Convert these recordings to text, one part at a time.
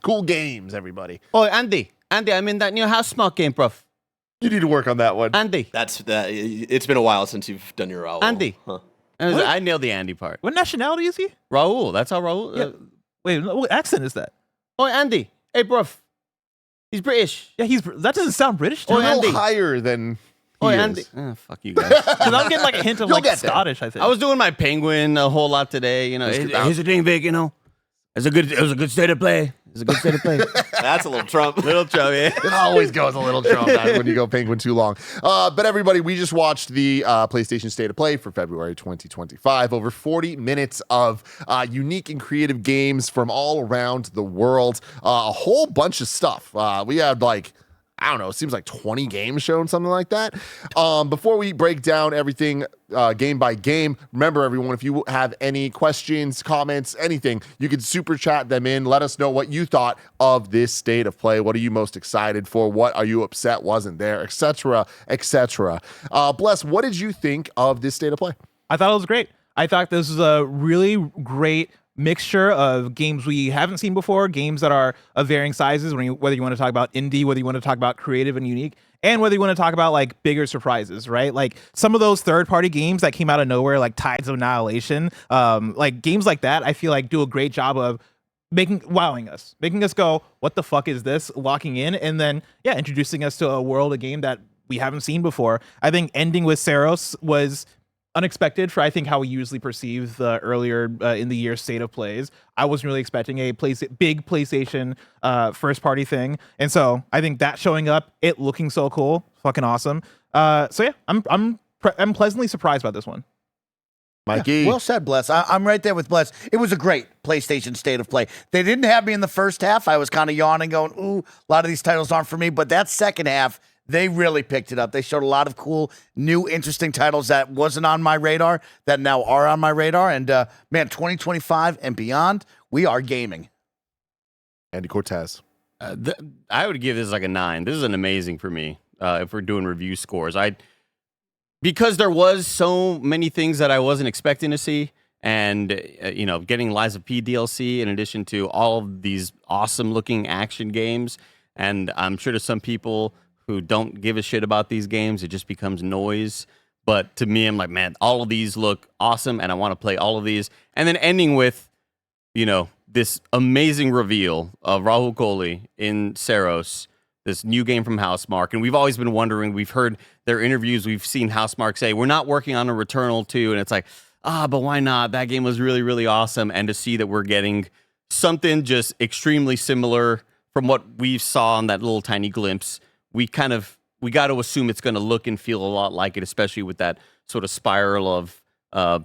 Cool games, everybody. Oh, Andy, I'm in that new House Mark game, bro. You need to work on that one. Andy. It's been a while since you've done your Raul. Andy. Huh. I nailed the Andy part. What nationality is he? Raul. That's how Raul. Yeah. Wait, what accent is that? Oh, Andy. Hey, bro. He's British. Yeah, that doesn't sound British to A me. little Andy. higher than Oh, he Andy. is. Oh, fuck you guys. Because I'm getting like a hint of You'll like get there. Scottish, I think. I was doing my penguin a whole lot today. You know, here's the thing, Vic. You know, it was a good state of play. That's a little Trump. Little Trump, yeah. It always goes a little Trump out when you go Penguin too long. But everybody, we just watched the PlayStation State of Play for February 2025. Over 40 minutes of unique and creative games from all around the world. A whole bunch of stuff. We had I don't know, it seems like 20 games shown, something like that. Before we break down everything game by game, remember everyone, if you have any questions, comments, anything, you can super chat them in. Let us know what you thought of this State of Play. What are you most excited for? What are you upset wasn't there, etc., etc. Bless, what did you think of this State of Play? I thought it was great. I thought this was a really great mixture of games we haven't seen before, games that are of varying sizes, whether you want to talk about indie, whether you want to talk about creative and unique, and whether you want to talk about like bigger surprises, right? Like some of those third-party games that came out of nowhere, like Tides of Annihilation, like games like that, I feel like do a great job of wowing us, making us go, what the fuck is this? Locking in, and then, yeah, introducing us to a world, a game that we haven't seen before. I think ending with Seiros was unexpected for I think how we usually perceive the earlier in the year State of Plays. I wasn't really expecting a big PlayStation first party thing, and so I think that showing up, it looking so cool, fucking awesome. So yeah, I'm pleasantly surprised by this one. Mikey. Well said, Bless. I'm right there with Bless. It was a great PlayStation State of Play. They didn't have me in the first half. I was kind of yawning, going, ooh, a lot of these titles aren't for me. But that second half, they really picked it up. They showed a lot of cool, new, interesting titles that wasn't on my radar that now are on my radar. And, man, 2025 and beyond, we are gaming. Andy Cortez. I would give this like a 9. This is an amazing for me if we're doing review scores. Because there was so many things that I wasn't expecting to see, and getting Liza P DLC in addition to all of these awesome looking action games, and I'm sure to some people who don't give a shit about these games, it just becomes noise. But to me, I'm like, man, all of these look awesome, and I want to play all of these. And then ending with, this amazing reveal of Rahul Kohli in Seiros, this new game from Housemarque. And we've always been wondering, we've heard their interviews, we've seen Housemarque say, we're not working on a Returnal 2. And it's like, but why not? That game was really, really awesome. And to see that we're getting something just extremely similar from what we saw on that little tiny glimpse, we got to assume it's going to look and feel a lot like it, especially with that sort of spiral of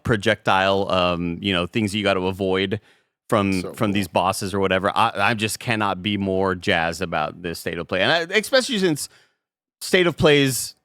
projectile, things you got to avoid from these bosses or whatever. I just cannot be more jazzed about this State of Play, and especially since State of Plays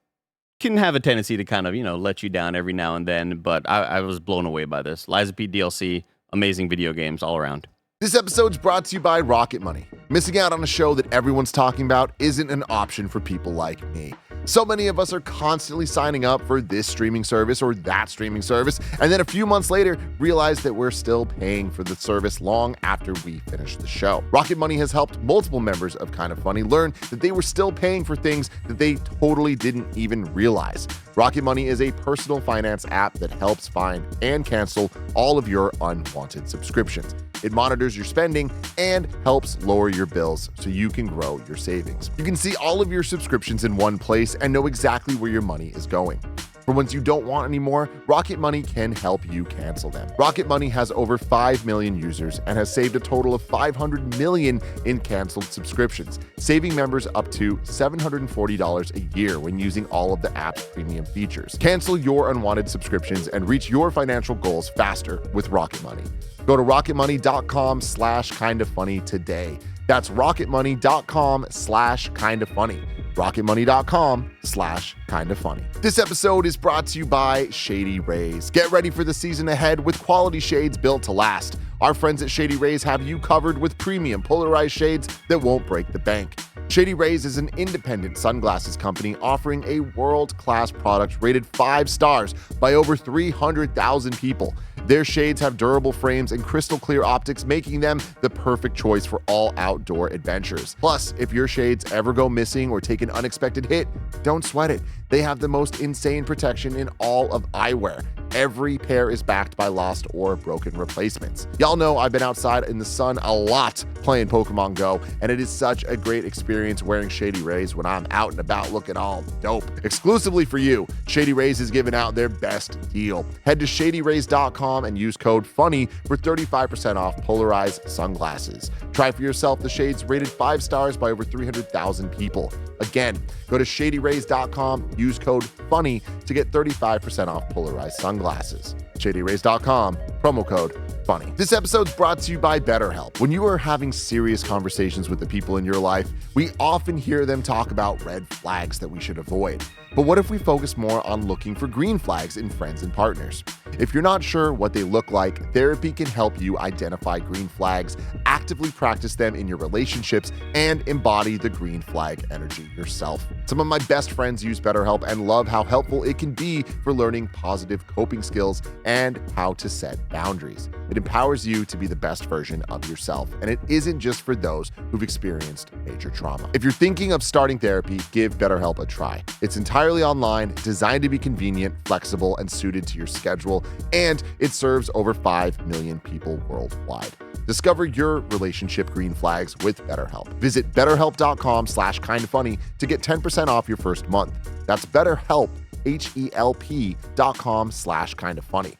can have a tendency to kind of let you down every now and then. But I was blown away by this. Liza P DLC, amazing video games all around. This episode's brought to you by Rocket Money. Missing out on a show that everyone's talking about isn't an option for people like me. So many of us are constantly signing up for this streaming service or that streaming service, and then a few months later realize that we're still paying for the service long after we finish the show. Rocket Money has helped multiple members of Kind of Funny learn that they were still paying for things that they totally didn't even realize. Rocket Money is a personal finance app that helps find and cancel all of your unwanted subscriptions. It monitors your spending and helps lower your bills so you can grow your savings. You can see all of your subscriptions in one place and know exactly where your money is going. For ones you don't want anymore, Rocket Money can help you cancel them. Rocket Money has over 5 million users and has saved a total of $500 million in canceled subscriptions, saving members up to $740 a year when using all of the app's premium features. Cancel your unwanted subscriptions and reach your financial goals faster with Rocket Money. Go to rocketmoney.com/kindafunny today. That's rocketmoney.com/kindafunny. rocketmoney.com/kindafunny. This episode is brought to you by Shady Rays. Get ready for the season ahead with quality shades built to last. Our friends at Shady Rays have you covered with premium polarized shades that won't break the bank. Shady Rays is an independent sunglasses company offering a world-class product rated 5 stars by over 300,000 people. Their shades have durable frames and crystal clear optics, making them the perfect choice for all outdoor adventures. Plus, if your shades ever go missing or take an unexpected hit, don't sweat it. They have the most insane protection in all of eyewear. Every pair is backed by lost or broken replacements. Y'all know I've been outside in the sun a lot playing Pokemon Go, and it is such a great experience wearing Shady Rays when I'm out and about looking all dope. Exclusively for you, Shady Rays is giving out their best deal. Head to shadyrays.com and use code FUNNY for 35% off polarized sunglasses. Try for yourself the shades rated 5 stars by over 300,000 people. Again, go to shadyrays.com, use code FUNNY to get 35% off polarized sunglasses. shadyrays.com, promo code FUNNY. This episode's brought to you by BetterHelp. When you are having serious conversations with the people in your life, we often hear them talk about red flags that we should avoid. But what if we focus more on looking for green flags in friends and partners? If you're not sure what they look like, therapy can help you identify green flags, actively practice them in your relationships, and embody the green flag energy yourself. Some of my best friends use BetterHelp and love how helpful it can be for learning positive coping skills and how to set boundaries. It empowers you to be the best version of yourself, and it isn't just for those who've experienced major trauma. If you're thinking of starting therapy, give BetterHelp a try. It's entirely online, designed to be convenient, flexible, and suited to your schedule, and it serves over 5 million people worldwide. Discover your relationship green flags with BetterHelp. Visit betterhelp.com/kindoffunny to get 10% off your first month. That's BetterHelp, HELP.com/kindoffunny.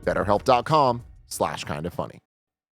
BetterHelp.com/kindoffunny.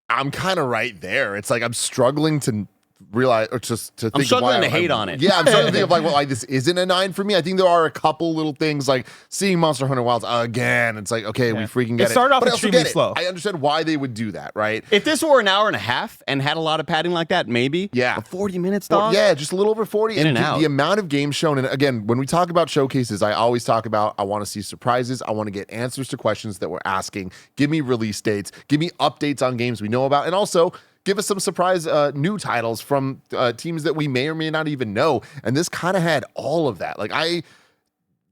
I'm kind of right there. It's like I'm struggling to realize, or just to think. I'm struggling of why to hate on it. Yeah, I'm starting to think of like, well, like this isn't a 9 for me. I think there are a couple little things like seeing Monster Hunter Wilds again. It's like, okay, we freaking get it. It started off But I also extremely get it. slow. I understand why they would do that, right? If this were an hour and a half and had a lot of padding like that, maybe. Yeah. But 40 minutes, Well, dog? yeah, just a little over 40. In and the, out. the amount of games shown. And again, when we talk about showcases, I always talk about I want to see surprises. I want to get answers to questions that we're asking. Give me release dates. Give me updates on games we know about. And also, give us some surprise new titles from teams that we may or may not even know. And this kind of had all of that. Like, I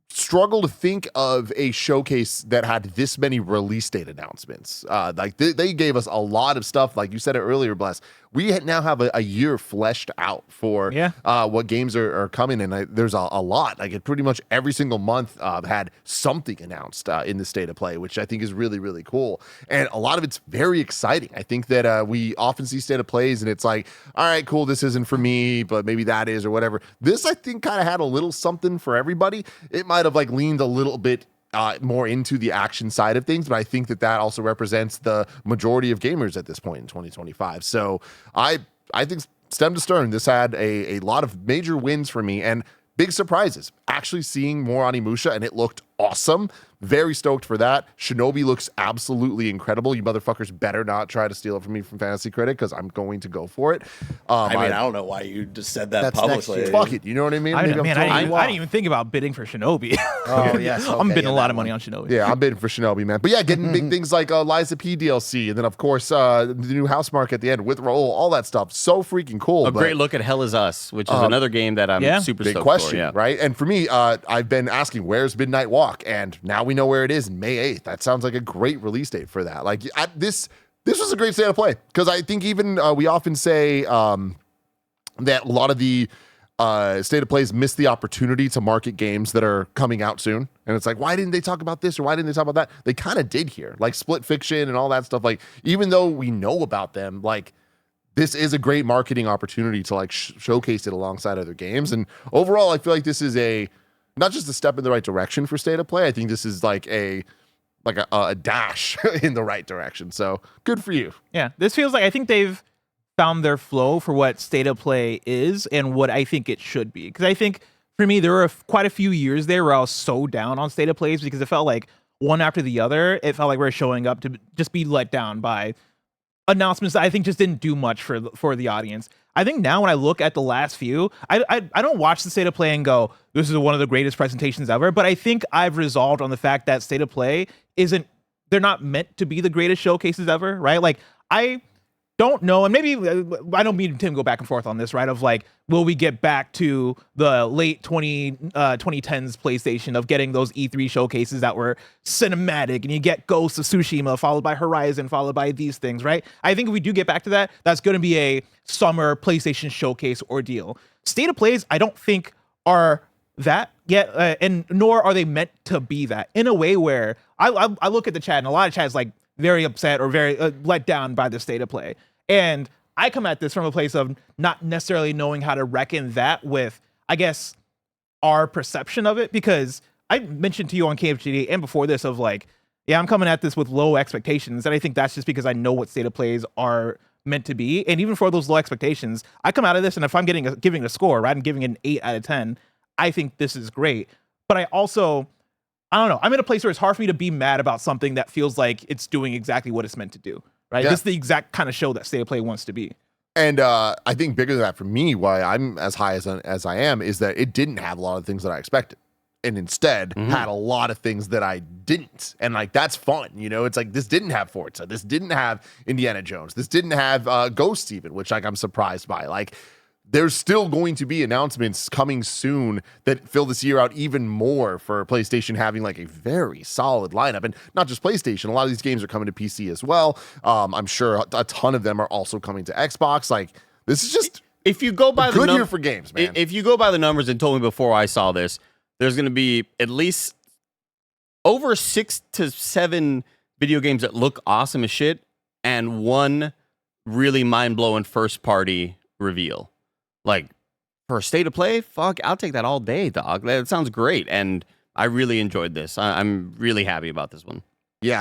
struggle to think of a showcase that had this many release date announcements. Like they gave us a lot of stuff. Like you said it earlier, Bless. We now have a year fleshed out for what games are coming, and there's a lot. Like it pretty much every single month had something announced in the state of play, which I think is really, really cool. And a lot of it's very exciting. I think that we often see state of plays, and it's like, all right, cool, this isn't for me, but maybe that is or whatever. This, I think, kind of had a little something for everybody. It might have like leaned a little bit more into the action side of things, but I think that also represents the majority of gamers at this point in 2025. So I think stem to stern, this had a lot of major wins for me and big surprises. Actually seeing more Onimusha, and it looked awesome. Very stoked for that. Shinobi looks absolutely incredible. You motherfuckers better not try to steal it from me from Fantasy Critic, because I'm going to go for it. I don't know why you just said that That's publicly. next year. Fuck it. You know what I mean? I Maybe didn't, I'm man, throwing I you didn't off. even think about bidding for Shinobi. Oh, yes. I'm Okay, bidding a yeah, lot that of money one. on Shinobi. Yeah, I'm bidding for Shinobi, man. But yeah, getting big things like Liza P DLC, and then of course the new house mark at the end with roll, all that stuff. So freaking cool. A but great look at Hell Is Us, which is another game that I'm super big stoked question, for. Yeah. right? And for me, I've been asking, where's Midnight Walk? And now we know where it is, May 8th. That sounds like a great release date for that. Like this was a great state of play, because I think even we often say that a lot of the state of plays miss the opportunity to market games that are coming out soon. And it's like, why didn't they talk about this or why didn't they talk about that? They kind of did here, like Split Fiction and all that stuff. Like, even though we know about them, like, this is a great marketing opportunity to like showcase it alongside other games. And overall, I feel like this is not just a step in the right direction for state of play. I think this is like a dash in the right direction. So good for you. Yeah, this feels like I think they've found their flow for what state of play is and what I think it should be. Because I think for me, there were quite a few years there where I was so down on state of plays because it felt like one after the other, it felt like we were showing up to just be let down by announcements that I think just didn't do much for the audience. I think now when I look at the last few, I don't watch the state of play and go, this is one of the greatest presentations ever. But I think I've resolved on the fact that state of play they're not meant to be the greatest showcases ever, right? Like, I don't know, and maybe I don't mean Tim go back and forth on this, right? Of like, will we get back to the late 2010s PlayStation of getting those E3 showcases that were cinematic, and you get Ghost of Tsushima followed by Horizon followed by these things, right? I think if we do get back to that, that's going to be a summer PlayStation showcase ordeal. State of Plays, I don't think are that yet, and nor are they meant to be that, in a way where I look at the chat, and a lot of chat is like very upset or very let down by the State of Play, and I come at this from a place of not necessarily knowing how to reckon that with, I guess, our perception of it, because I mentioned to you on KFGD and before this of like, yeah, I'm coming at this with low expectations, and I think that's just because I know what State of Plays are meant to be, and even for those low expectations, I come out of this, and if I'm giving a score, right, I'm giving it an 8 out of 10. I think this is great, but I don't know. I'm in a place where it's hard for me to be mad about something that feels like it's doing exactly what it's meant to do, right? Yeah. This is the exact kind of show that State of Play wants to be. And I think bigger than that for me, why I'm as high as I am, is that it didn't have a lot of things that I expected, and instead had a lot of things that I didn't. And like, that's fun, you know. It's like, this didn't have Forza, this didn't have Indiana Jones, this didn't have Ghost even, which like I'm surprised by. Like, there's still going to be announcements coming soon that fill this year out even more for PlayStation having like a very solid lineup. And not just PlayStation, a lot of these games are coming to PC as well. I'm sure a ton of them are also coming to Xbox. Like, this is just if you go by a good year for games, man. If you go by the numbers and told me before I saw this, there's going to be at least over 6 to 7 video games that look awesome as shit, and one really mind-blowing first-party reveal. Like, for a State of Play, fuck, I'll take that all day, dog. That sounds great, and I really enjoyed this. I'm really happy about this one. Yeah,